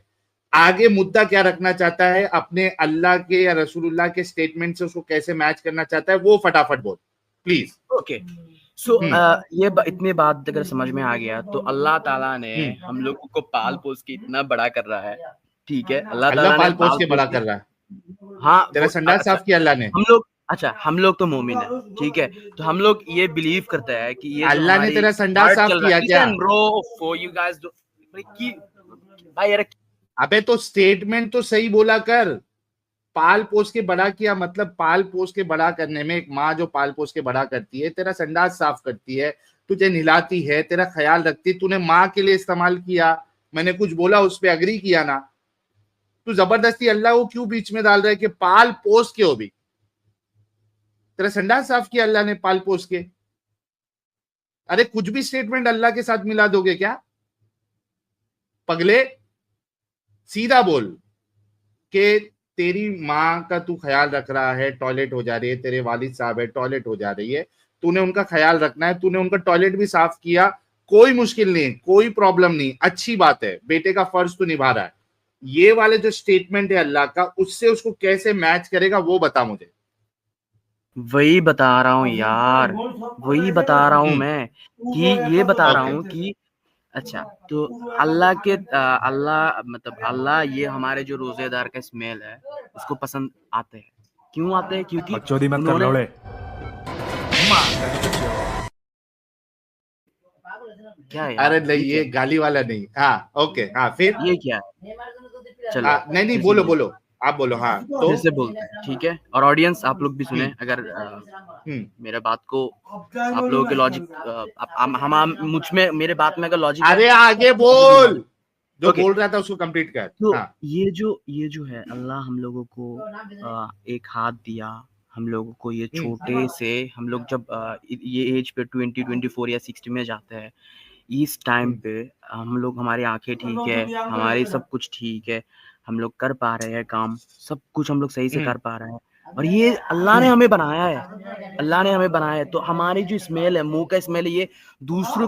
आगे मुद्दा क्या रखना चाहता है, अपने अल्लाह के या रसूलुल्लाह के स्टेटमेंट से उसको कैसे मैच करना चाहता है, वो फटाफट बोल प्लीज। ओके, सो ये इतने बात अगर समझ में आ गया, तो अल्लाह ताला ने हम लोगों को पाल पोस के इतना बड़ा कर रहा है, ठीक है। अल्लाह अल्लाह ताला ने पाल पोस पाल के पोस बड़ा के, कर रहा है। हाँ तेरा वो संडास अच्छा, साफ किया अल्लाह ने। हम लोग तो मोमिन है, ठीक है। तो हम लोग ये बिलीव करते हैं कि ये जो अल्लाह ने हमारी तेरा संडास हार्ट साफ चल रहा किया है, क्या? Listen bro, for you guys do की भाई यार। अबे तो स्टेटमेंट तो सही बोला कर। पाल पोस के बड़ा किया मतलब पाल पोस के बड़ा करने में, एक माँ जो पाल पोस के बड़ा करती है, तेरा संडास साफ करती है, तुझे नहलाती है, तेरा ख्याल रखती है, तूने माँ के लिए इस्तेमाल किया, मैंने कुछ बोला उस पर अग्री किया ना, तू जबरदस्ती अल्लाह को क्यों बीच में डाल रहा है कि पाल पोस के हो भी? तेरा संडास साफ किया अल्लाह ने पाल पोस के। अरे कुछ भी स्टेटमेंट अल्लाह के साथ मिला दोगे क्या पगले? सीधा बोल कि तेरी माँ का तू ख्याल रख रहा है, टॉयलेट हो जा रही है, तेरे वालिद साहब है, टॉयलेट हो जा रही है, तूने उनका ख्याल रखना है, तूने उनका टॉयलेट भी साफ किया, कोई मुश्किल नहीं, कोई प्रॉब्लम नहीं, अच्छी बात है, बेटे का फर्ज तो निभा रहा है। ये वाले जो स्टेटमेंट है अल्लाह का, उससे उसको कैसे मैच करेगा वो बता मुझे। वही बता रहा हूँ यार, वही बता रहा हूँ मैं, कि ये बता रहा हूँ कि अच्छा, तो अल्लाह मतलब अल्लाह ये हमारे जो रोजेदार का स्मेल है उसको पसंद आते हैं। क्यों आते हैं? क्योंकि बकचोदी मत कर उन्होंने लौड़े। क्या है यार, अरे नहीं, ये ये गाली वाला नहीं। हाँ ओके, हाँ फिर ये क्या है? चलो नहीं नहीं, फिर से बोलो बोल- बोलो, आप बोलो। हाँ तो फिर से बोलते हैं, ठीक है। और ऑडियंस आप लोग भी सुने, अगर मेरे बात को आप लोगों के लॉजिक, मुझ में मेरे बात में अगर लॉजिक है, अरे आगे बोल, जो बोल रहा था उसको कंप्लीट कर। तो हाँ ये जो है, अल्लाह हम लोगों को एक हाथ दिया, हम लोगों को ये छोटे से, हम लोग जब ये एज पे 20, 24 या 60 में जाते हैं, इस टाइम पे हम लोग, हमारी आंखें ठीक है, हमारी सब कुछ ठीक है, हम लोग कर पा रहे हैं काम, सब कुछ हम लोग सही से कर पा रहे हैं, और ये अल्लाह ने हमें बनाया है, अल्लाह ने हमें बनाया है। तो हमारी जो स्मेल है, मुंह का स्मेल है, ये दूसरों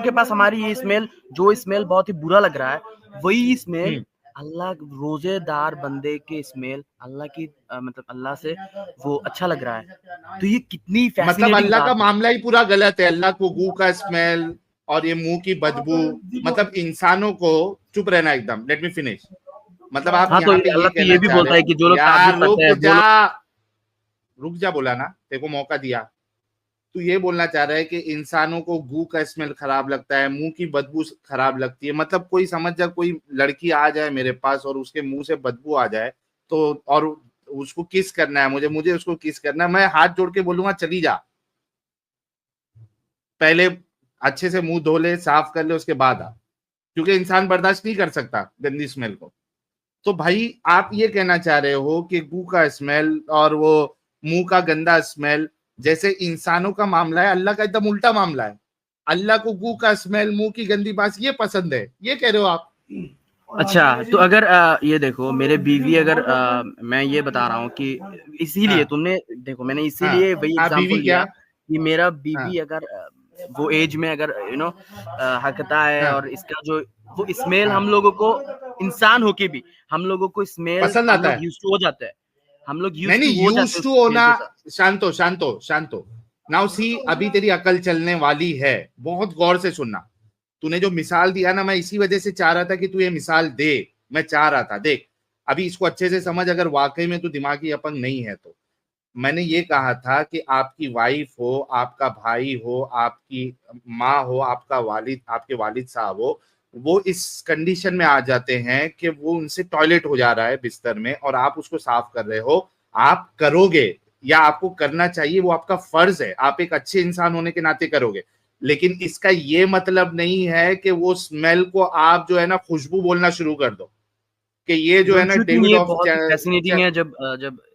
के पास हमारी ये स्मेल, जो स्मेल बहुत ही बुरा लग रहा है, वही स्मेल अल्लाह, रोजेदार बंदे के स्मेल अल्लाह की मतलब अल्लाह से वो अच्छा लग रहा है। तो ये कितनी मतलब फैसिनेटिंग अल्लाह का बात है। मामला ही पूरा गलत है। अल्लाह को गू का स्मेल और ये मुंह की बदबू, मतलब इंसानों को, चुप रहना एकदम, लेट मी फिनिश। मतलब आप हाँ, तो यहाँ पे ये अल्लाह तो कहना ये भी चाह रहे बोलता है हो कि जो लोग यार, ताज्जुद करते हैं वो लोग, रुक जा बोला ना, तेरे को मौका दिया। तू ये बोलना चाह रहा है कि इंसानों को गू का स्मेल खराब लगता है, मुंह की बदबू खराब लगती है। मतलब कोई समझ जा, कोई लड़की आ जाए मेरे पास और उसके मुंह से बदबू आ जाए, तो और उसको किस करना है, मुझे उसको किस करना है, मैं हाथ जोड़ के बोलूंगा चली जा, पहले अच्छे से मुंह धो ले, साफ कर ले, उसके बाद आ, क्योंकि इंसान बर्दाश्त नहीं कर सकता गंदी स्मेल को। तो भाई आप ये कहना चाह रहे हो कि गू का स्मेल और वो मुंह का गंदा स्मेल जैसे इंसानों का मामला है, अल्लाह का एकदम उल्टा मामला है। अल्लाह को गू का स्मेल, मुंह की गंदी बात ये पसंद है, ये कह रहे हो आप? अच्छा, तो अगर ये देखो, मेरे बीवी अगर मैं ये बता रहा हूँ कि इसीलिए तुमने देखो, मैंने इसीलिए वही बीवी एग्जांपल क्या? लिया कि मेरा बीवी अगर वो एज में अगर हकता है, और इसका जो वो स्मेल हम लोगों को, इंसान होके भी हम लोगों को स्मेल पसंद हम आता लोग है। यूज्ड टू हो जाता है, हम लोग नहीं यूज टू होना। शांतो नाउ सी, अभी तेरी अकल चलने वाली है, बहुत गौर से सुनना। तूने जो मिसाल दिया ना, मैं इसी वजह से चाह रहा था कि तू ये मिसाल दे, मैं चाह रहा था। देख अभी इसको अच्छे से समझ, अगर वाकई में तू दिमागी अपंग नहीं है तो। मैंने ये कहा था कि आपकी वाइफ हो, आपका भाई हो, आपकी माँ हो, आपका वालिद, आपके वालिद साहब हो, वो इस कंडीशन में आ जाते हैं कि वो उनसे टॉयलेट हो जा रहा है बिस्तर में और आप उसको साफ कर रहे हो। आप करोगे या आपको करना चाहिए, वो आपका फर्ज है, आप एक अच्छे इंसान होने के नाते करोगे। लेकिन इसका ये मतलब नहीं है कि वो स्मेल को आप जो है ना खुशबू बोलना शुरू कर दो कि ये जो है ना डेविड ऑफ बहुत फैसिनेटिंग है जब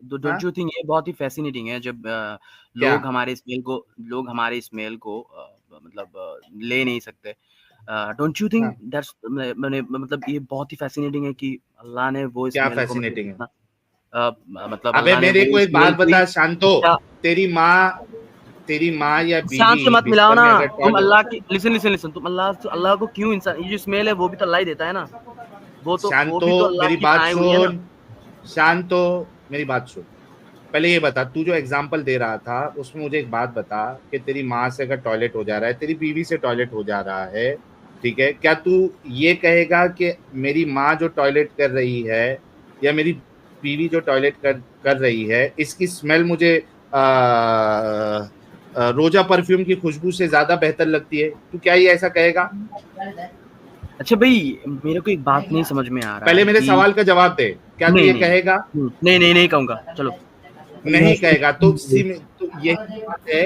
डोंट यू थिंक ये बहुत ही फैसिनेटिंग है जब लोग हमारे स्मेल को मतलब ले नहीं सकते। डोंट यू थिंक दैट्स मतलब ये बहुत ही फैसिनेटिंग है कि अल्लाह ने वो क्या फैसिनेटिंग है? मतलब अबे मेरे को एक बात बता शांतो, तेरी माँ या बीवी से मत मिलाओ ना तुम अल्लाह की। लिसन तुम अल्लाह को क्यों इंसान, ये जो स्मेल है वो भी तो अल्लाह ही देता है ना। वो भी तो अल्लाह मेरी की बात बनाई हुई है ना। सुन शांतो, मेरी बात सुन। पहले ये बता, तू जो एग्जांपल दे रहा था उसमें मुझे एक बात बता कि तेरी माँ से अगर टॉयलेट हो जा रहा है, तेरी बीवी से टॉयलेट हो जा रहा है, ठीक है, क्या तू ये कहेगा कि मेरी माँ जो टॉयलेट कर रही है या मेरी बीवी जो टॉयलेट कर रही है, इसकी स्मेल मुझे रोजा परफ्यूम की खुशबू से ज्यादा बेहतर लगती है? तू क्या ये ऐसा कहेगा? अच्छा भाई, मेरे को एक बात नहीं समझ में आ रहा पहले है मेरे सवाल का जवाब दे, क्या तू ये कहेगा? नहीं कहूंगा। चलो नहीं कहेगा तो यही बात है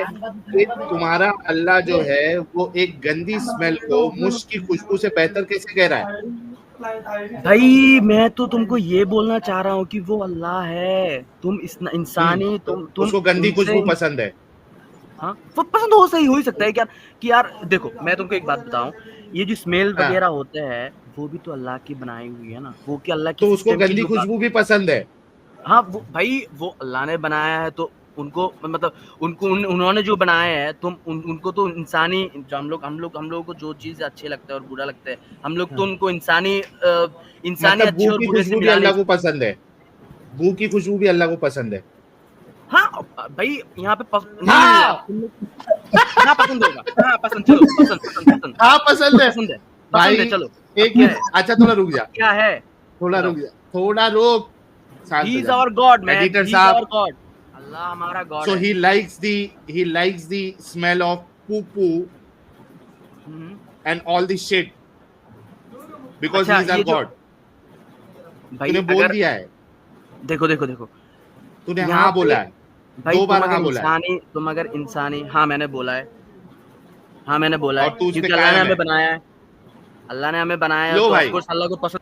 कि तुम्हारा अल्लाह जो है वो एक गंदी स्मेल को मुश्क की खुशबू से बेहतर कैसे कह रहा है? भाई मैं तो तुमको ये बोलना चाह रहा हूँ कि वो अल्लाह है, तुम इंसानी तुम उसको गंदी खुशबू पसंद है। हाँ वो पसंद हो ही सकता है क्या कि यार देखो मैं तुमको एक बात बताऊं, ये जो स्मेल वगैरह होते हैं वो भी तो अल्लाह की बनाई हुई है ना, वो क्या अल्लाह की तो उसको गंदी खुशबू भी पसंद है? हाँ वो भाई वो अल्लाह ने बनाया है तो उनको मतलब उन्होंने जो बनाया है तुम उनको तो इंसानी जो हम लोगों को जो चीज अच्छे लगता है और बुरा लगता है, हम लोग तो उनको इंसानी अच्छे और बुरे से मिला अल्लाह को पसंद है। बू की खुशबू भी अल्लाह को पसंद है। हाँ भाई यहाँ पे पसंद होगा। हाँ पसंद, चलो पसंद हाँ पसंद है भाई। चलो एक अच्छा थोड़ा रुक जा, क्या है थोड़ा रुक। He is our God, man. Editor He is our God. Allah हमारा God so है. he likes the smell of poo and all the shit because he is our God. तूने बोल दिया है। देखो तूने हाँ बोला है, दो बार हाँ बोला है। तुम अगर इंसानी, हाँ मैंने बोला है और तू क्योंकि अल्लाह ने हमें बनाया है, तो ऑफ कोर्स अल्लाह को पसंद।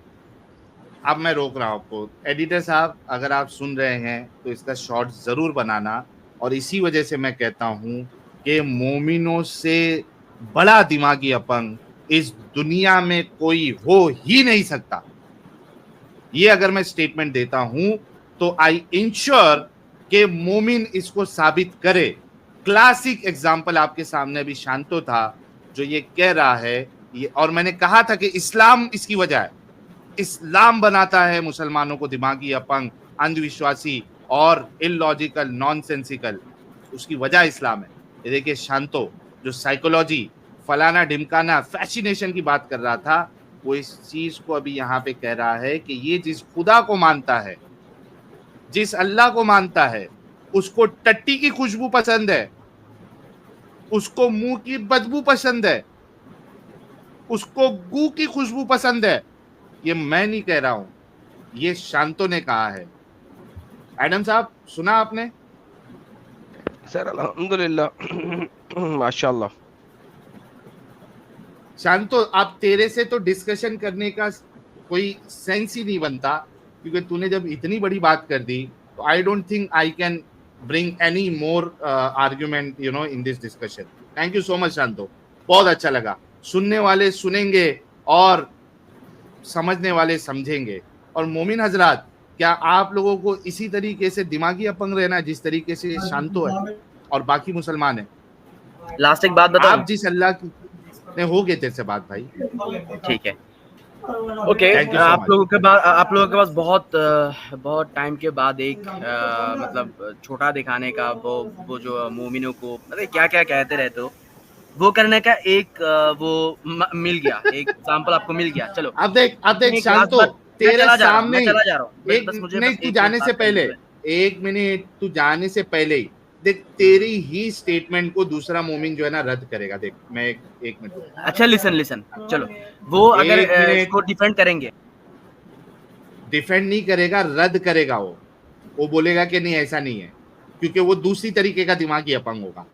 अब मैं रोक रहा हूं आपको। एडिटर साहब अगर आप सुन रहे हैं तो इसका शॉर्ट जरूर बनाना, और इसी वजह से मैं कहता हूं कि मोमिनों से बड़ा दिमागी अपंग इस दुनिया में कोई हो ही नहीं सकता। ये अगर मैं स्टेटमेंट देता हूं तो आई इंश्योर कि मोमिन इसको साबित करे। क्लासिक एग्जाम्पल आपके सामने अभी शांतो था जो ये कह रहा है ये, और मैंने कहा था कि इस्लाम इसकी वजह है। इस्लाम बनाता है मुसलमानों को दिमागी अपंग, अंधविश्वासी और इलॉजिकल, नॉनसेंसिकल। उसकी वजह इस्लाम है। ये देखिए शांतो जो साइकोलॉजी फलाना ढिमकाना फैसिनेशन की बात कर रहा था, वो इस चीज को अभी यहाँ पे कह रहा है कि ये जिस खुदा को मानता है, जिस अल्लाह को मानता है, उसको टट्टी की खुशबू पसंद है, उसको मुंह की बदबू पसंद है, उसको गू की खुशबू पसंद है। ये मैं नहीं कह रहा हूं, ये शांतो ने कहा है। एडम साहब सुना आपने? सर अल्हम्दुलिल्लाह माशाल्लाह। शांतो आप तेरे से तो डिस्कशन करने का कोई सेंस ही नहीं बनता, क्योंकि तूने जब इतनी बड़ी बात कर दी तो I don't think I can bring any more argument you know in this discussion. Thank you so much Shanto, बहुत अच्छा लगा। सुनने वाले सुनेंगे और समझने वाले समझेंगे। और मोमिन हजरात, क्या आप लोगों को इसी तरीके से दिमागी अपंग रहना है जिस तरीके से शांतो है और बाकी मुसलमान है? लास्ट एक बात बताओ, आप जिस अल्लाह की ने हो गए तेरे से बात भाई, ठीक है, ओके, Thank you so आप much. लोगों के पास बहुत टाइम के बाद एक मतलब छोटा दिखाने का वो जो मोमिनों को मतलब क्या क्या कहते रहते हो वो करने का एक मिल गया, एक एग्जांपल आपको मिल गया। चलो अब देख एक लास्ट शांतो, बार, तेरे सामने मैं ही चला जा रहा हूँ, एक बस मुझे नहीं, बस तू एक मिनट जाने से बात करने पहले, दो। एक मिनट, तू जाने से पहले ही देख, तेरी ही स्टेटमेंट को दूसरा मोमिन जो है ना रद्द करेगा। देख मैं एक मिनट रुक, अच्छा लिसन, चलो वो अगर एक मिनट, इसको डिफेंड करेंगे, डिफेंड नहीं करेगा, रद्द करेगा। वो बोलेगा कि नहीं ऐसा नहीं है, क्योंकि वो दूसरी तरीके का दिमागी अपंग होगा।